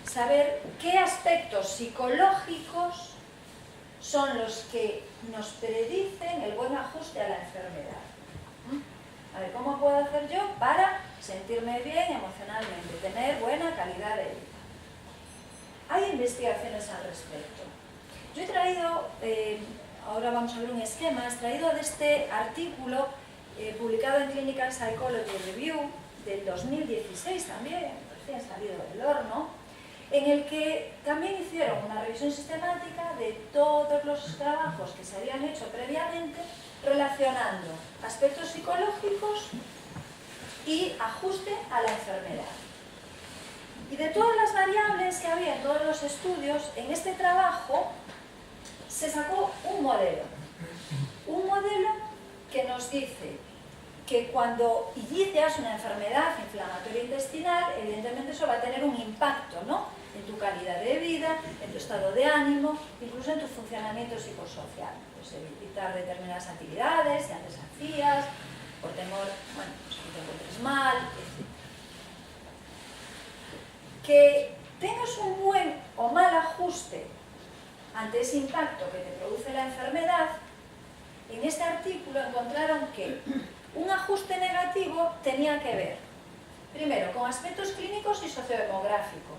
saber qué aspectos psicológicos son los que nos predicen el buen ajuste a la enfermedad. A ver, ¿cómo puedo hacer yo para sentirme bien emocionalmente, tener buena calidad de vida? Hay investigaciones al respecto. Yo he traído, ahora vamos a ver un esquema, he traído de este artículo publicado en Clinical Psychology Review del 2016 también, recién salido del horno, en el que también hicieron una revisión sistemática de todos los trabajos que se habían hecho previamente relacionando aspectos psicológicos y ajuste a la enfermedad. Y de todas las variables que había en todos los estudios, en este trabajo se sacó un modelo que nos dice que cuando inicias una enfermedad inflamatoria intestinal, evidentemente eso va a tener un impacto, ¿no?, en tu calidad de vida, en tu estado de ánimo, incluso en tu funcionamiento psicosocial. Pues evitar determinadas actividades que antes hacías, por temor, bueno, pues que te encuentres mal, etc. Que tengas un buen o mal ajuste ante ese impacto que te produce la enfermedad, en este artículo encontraron que un ajuste negativo tenía que ver, primero, con aspectos clínicos y sociodemográficos.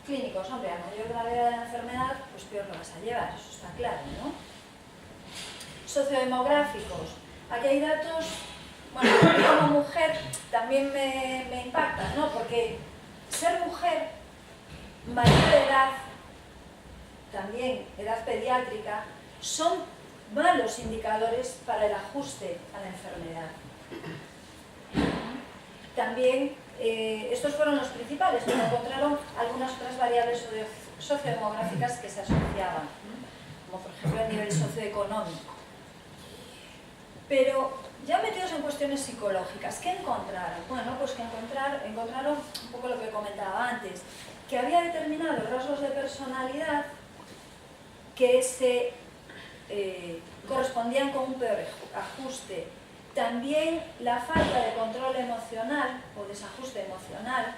Clínicos, hombre, a mayor gravedad de la enfermedad, pues peor lo vas a llevar, eso está claro, ¿no? Sociodemográficos, aquí hay datos, bueno, como mujer también me impactan, ¿no? Porque ser mujer, mayor de edad, también edad pediátrica, son malos indicadores para el ajuste a la enfermedad. También, estos fueron los principales, pero encontraron algunas otras variables sociodemográficas que se asociaban, como por ejemplo el nivel socioeconómico. Pero ya metidos en cuestiones psicológicas, ¿qué encontraron? Bueno, pues que encontraron un poco lo que comentaba antes, que había determinados rasgos de personalidad que se correspondían con un peor ajuste. También la falta de control emocional o desajuste emocional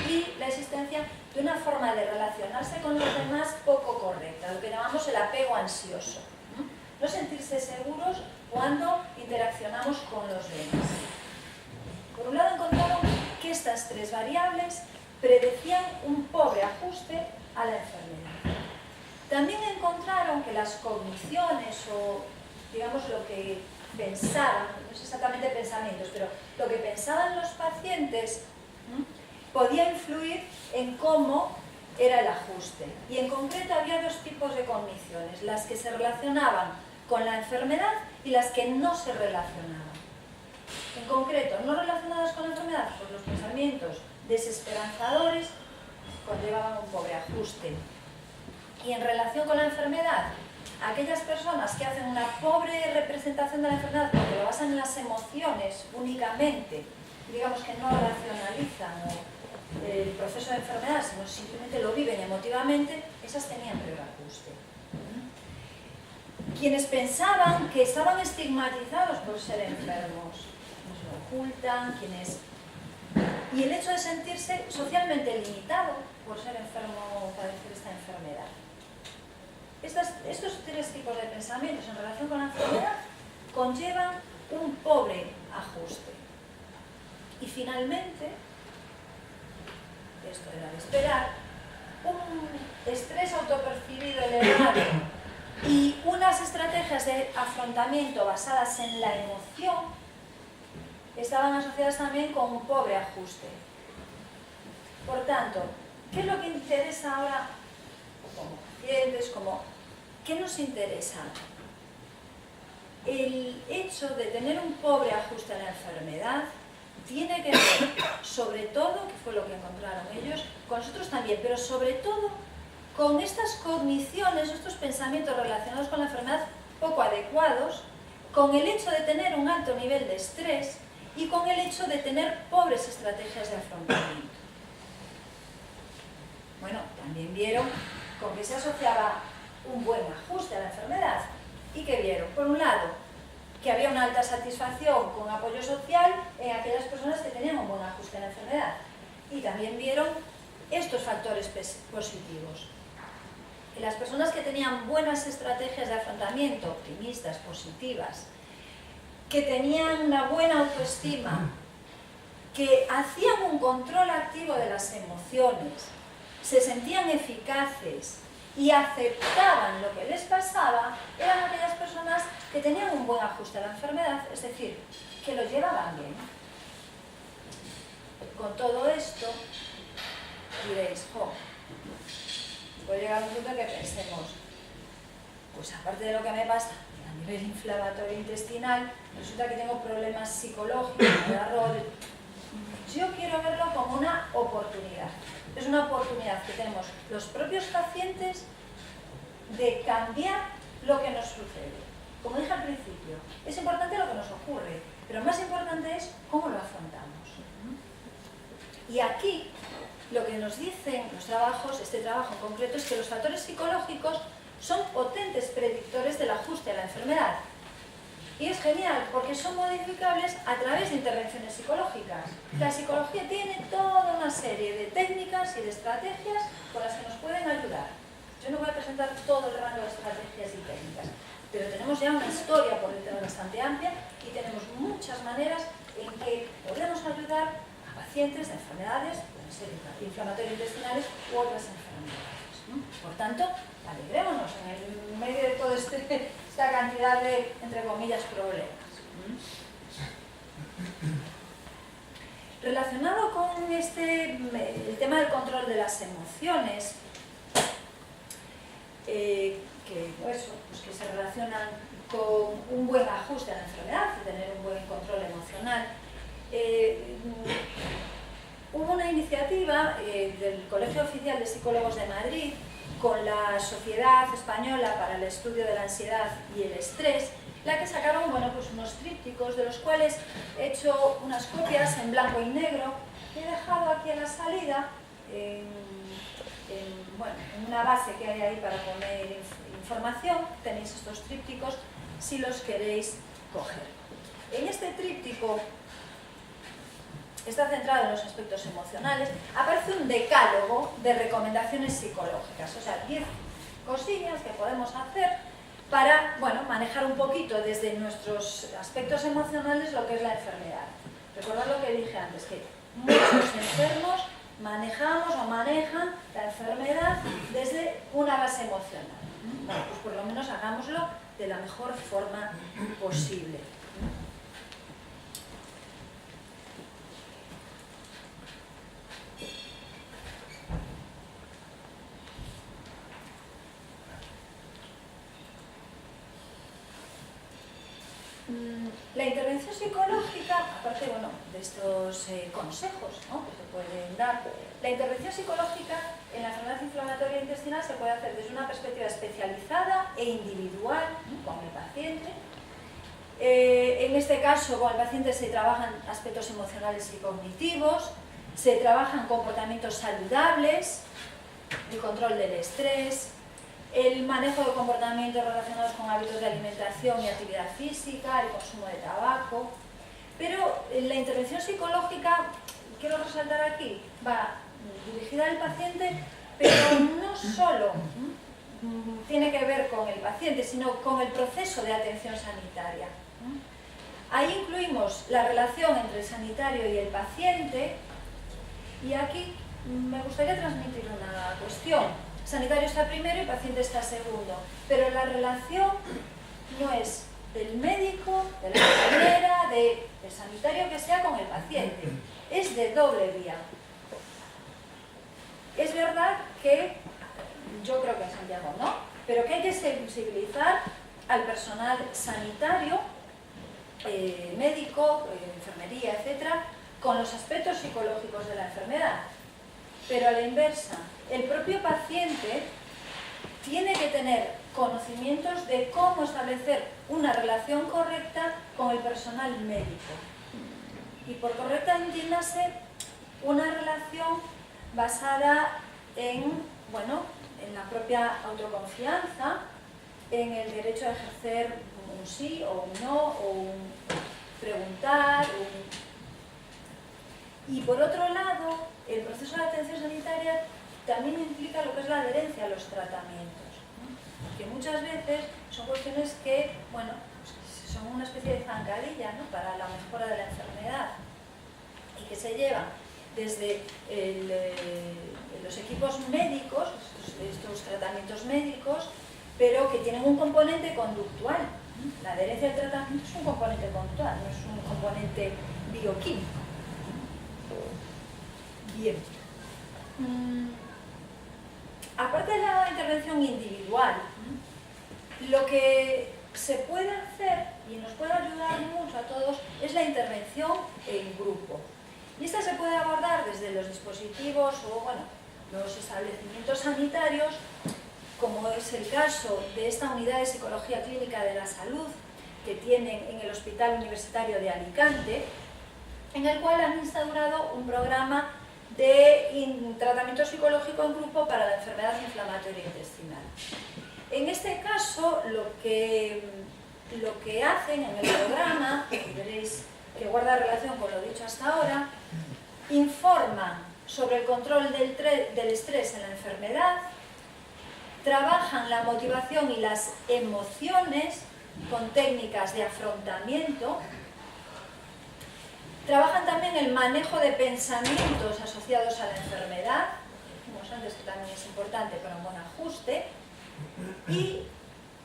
y la existencia de una forma de relacionarse con los demás poco correcta, lo que llamamos el apego ansioso. No sentirse seguros cuando interaccionamos con los demás. Por un lado encontraron que estas tres variables predecían un pobre ajuste a la enfermedad. También encontraron que las cogniciones o, digamos, lo que pensaban, no es exactamente pensamientos, pero lo que pensaban los pacientes podía influir en cómo era el ajuste. Y en concreto había dos tipos de cogniciones, las que se relacionaban con la enfermedad y las que no se relacionaban. En concreto, no relacionadas con la enfermedad, pues los pensamientos desesperanzadores conllevaban un pobre ajuste. Y en relación con la enfermedad, aquellas personas que hacen una pobre representación de la enfermedad porque lo basan en las emociones únicamente, digamos que no racionalizan el proceso de enfermedad, sino simplemente lo viven emotivamente, esas tenían peor ajuste. Quienes pensaban que estaban estigmatizados por ser enfermos, nos lo ocultan, y el hecho de sentirse socialmente limitado por ser enfermo o padecer esta enfermedad. Estos tres tipos de pensamientos en relación con la enfermedad conllevan un pobre ajuste. Y finalmente, esto era de esperar, un estrés autopercibido elevado y unas estrategias de afrontamiento basadas en la emoción estaban asociadas también con un pobre ajuste. Por tanto, ¿qué es lo que interesa ahora como pacientes? ¿Qué nos interesa? El hecho de tener un pobre ajuste a la enfermedad tiene que ver, sobre todo, que fue lo que encontraron ellos, con nosotros también, pero sobre todo con estas cogniciones, estos pensamientos relacionados con la enfermedad poco adecuados, con el hecho de tener un alto nivel de estrés y con el hecho de tener pobres estrategias de afrontamiento. Bueno, también vieron con qué se asociaba un buen ajuste a la enfermedad. ¿Y qué vieron? Por un lado, que había una alta satisfacción con apoyo social en aquellas personas que tenían un buen ajuste a la enfermedad. Y también vieron estos factores positivos. Y las personas que tenían buenas estrategias de afrontamiento, optimistas, positivas, que tenían una buena autoestima, que hacían un control activo de las emociones, se sentían eficaces y aceptaban lo que les pasaba, eran aquellas personas que tenían un buen ajuste a la enfermedad, es decir, que lo llevaban bien. Con todo esto, diréis, puede llegar un punto en que pensemos, pues aparte de lo que me pasa a nivel inflamatorio intestinal, resulta que tengo problemas psicológicos, yo quiero verlo como una oportunidad. Es una oportunidad que tenemos los propios pacientes de cambiar lo que nos sucede. Como dije al principio, es importante lo que nos ocurre, pero más importante es cómo lo afrontamos. Y aquí lo que nos dicen los trabajos, este trabajo en concreto, es que los factores psicológicos son potentes predictores del ajuste a la enfermedad. Y es genial, porque son modificables a través de intervenciones psicológicas. La psicología tiene toda una serie de técnicas y de estrategias con las que nos pueden ayudar. Yo no voy a presentar todo el rango de estrategias y técnicas, pero tenemos ya una historia por detrás bastante amplia y tenemos muchas maneras en que podemos ayudar a pacientes de enfermedades, pueden ser inflamatorias intestinales u otras enfermedades. Por tanto, alegrémonos en medio de toda esta cantidad de, entre comillas, problemas. Relacionado con el tema del control de las emociones, que se relacionan con un buen ajuste a la enfermedad y tener un buen control emocional, hubo una iniciativa del Colegio Oficial de Psicólogos de Madrid con la Sociedad Española para el Estudio de la Ansiedad y el Estrés, la que sacaron unos trípticos de los cuales he hecho unas copias en blanco y negro y he dejado aquí a la salida en una base que hay ahí para poner información. Tenéis estos trípticos si los queréis coger. En este tríptico está centrado en los aspectos emocionales, aparece un decálogo de recomendaciones psicológicas, o sea, 10 cosillas que podemos hacer para, manejar un poquito desde nuestros aspectos emocionales lo que es la enfermedad. Recordad lo que dije antes, que muchos enfermos manejamos o manejan la enfermedad desde una base emocional. Bueno, pues por lo menos hagámoslo de la mejor forma posible. La intervención psicológica, aparte de estos consejos, ¿no?, que se pueden dar, la intervención psicológica en la enfermedad inflamatoria intestinal se puede hacer desde una perspectiva especializada e individual, ¿no?, con el paciente. En este caso, con el paciente se trabajan aspectos emocionales y cognitivos, se trabajan comportamientos saludables, el control del estrés, el manejo de comportamientos relacionados con hábitos de alimentación y actividad física, el consumo de tabaco. Pero la intervención psicológica, quiero resaltar aquí, va dirigida al paciente, pero no solo tiene que ver con el paciente, sino con el proceso de atención sanitaria. Ahí incluimos la relación entre el sanitario y el paciente, y aquí me gustaría transmitir una cuestión. El sanitario está primero y el paciente está segundo, pero la relación no es del médico, de la enfermera, del sanitario que sea con el paciente, es de doble vía. Es verdad que, yo creo que en Santiago no, pero que hay que sensibilizar al personal sanitario, médico, enfermería, etcétera, con los aspectos psicológicos de la enfermedad. Pero a la inversa, el propio paciente tiene que tener conocimientos de cómo establecer una relación correcta con el personal médico. Y por correcta entiéndase una relación basada en la propia autoconfianza, en el derecho a ejercer un sí o un no, o un preguntar, Y por otro lado, el proceso de atención sanitaria también implica lo que es la adherencia a los tratamientos, ¿no? Que muchas veces son cuestiones que, bueno, pues son una especie de zancadilla, ¿no?, para la mejora de la enfermedad y que se llevan desde los equipos médicos, estos tratamientos médicos, pero que tienen un componente conductual. La adherencia al tratamiento es un componente conductual, no es un componente bioquímico. Bien. Aparte de la intervención individual, lo que se puede hacer y nos puede ayudar mucho a todos es la intervención en grupo. Y esta se puede abordar desde los dispositivos o, bueno, los establecimientos sanitarios, como es el caso de esta unidad de psicología clínica de la salud que tienen en el Hospital Universitario de Alicante, en el cual han instaurado un programa de tratamiento psicológico en grupo para la enfermedad inflamatoria intestinal. En este caso, lo que hacen en el programa, y veréis que guarda relación con lo dicho hasta ahora, informan sobre el control del estrés en la enfermedad, trabajan la motivación y las emociones con técnicas de afrontamiento, trabajan también el manejo de pensamientos asociados a la enfermedad, dijimos antes que también es importante para un buen ajuste, y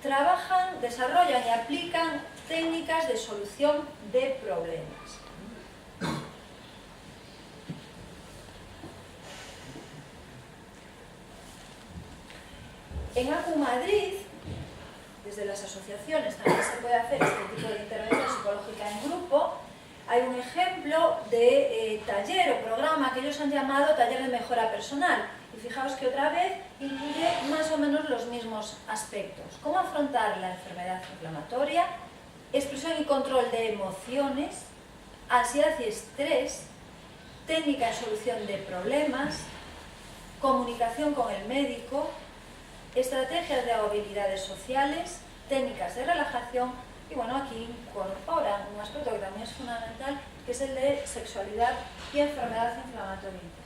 trabajan, desarrollan y aplican técnicas de solución de problemas. En ACU Madrid, desde las asociaciones también se puede hacer este tipo de intervención psicológica en grupo. Hay un ejemplo de taller o programa que ellos han llamado taller de mejora personal. Y fijaos que otra vez incluye más o menos los mismos aspectos. Cómo afrontar la enfermedad inflamatoria, expresión y control de emociones, ansiedad y estrés, técnica de solución de problemas, comunicación con el médico, estrategias de habilidades sociales, técnicas de relajación y, bueno, aquí incorporan un aspecto que también es fundamental, que es el de sexualidad y enfermedad inflamatoria intestinal.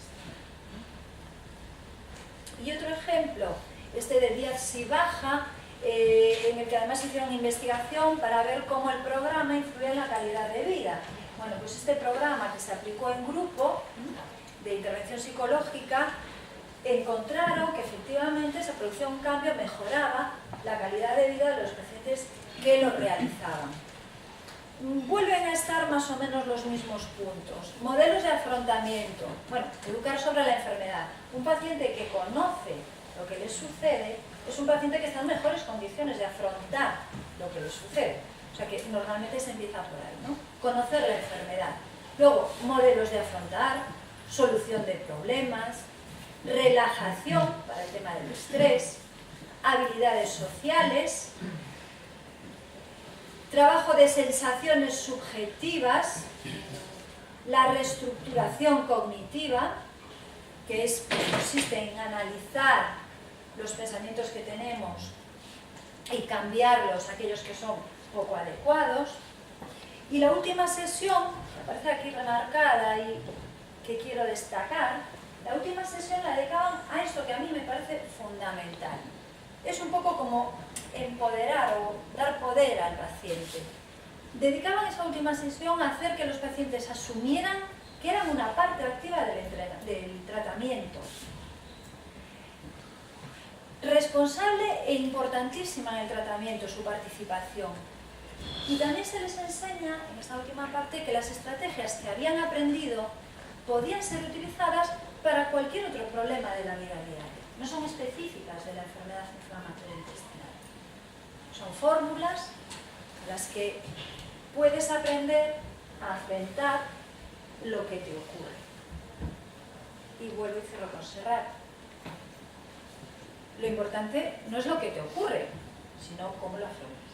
Y otro ejemplo, este de Díaz-Sibaja, en el que además hicieron investigación para ver cómo el programa influye en la calidad de vida. Bueno, pues este programa que se aplicó en grupo de intervención psicológica, encontraron que efectivamente se producía un cambio, mejoraba la calidad de vida de los pacientes que lo realizaban. Vuelven a estar más o menos los mismos puntos. Modelos de afrontamiento. Bueno, educar sobre la enfermedad. Un paciente que conoce lo que le sucede es un paciente que está en mejores condiciones de afrontar lo que le sucede. O sea que normalmente se empieza por ahí, ¿no? Conocer la enfermedad. Luego, modelos de afrontar, solución de problemas, relajación para el tema del estrés, habilidades sociales, trabajo de sensaciones subjetivas, la reestructuración cognitiva, que consiste en analizar los pensamientos que tenemos y cambiarlos a aquellos que son poco adecuados. Y la última sesión, que aparece aquí remarcada y que quiero destacar, la última sesión la dedicaban a esto que a mí me parece fundamental. Es un poco como empoderar o dar poder al paciente. Dedicaban esa última sesión a hacer que los pacientes asumieran que eran una parte activa del tratamiento. Responsable e importantísima en el tratamiento su participación. Y también se les enseña, en esta última parte, que las estrategias que habían aprendido podían ser utilizadas para cualquier otro problema de la vida diaria. No son específicas de la enfermedad inflamatoria intestinal. Son fórmulas a las que puedes aprender a enfrentar lo que te ocurre. Y vuelvo y cierro con Serrat. Lo importante no es lo que te ocurre, sino cómo lo afrontas.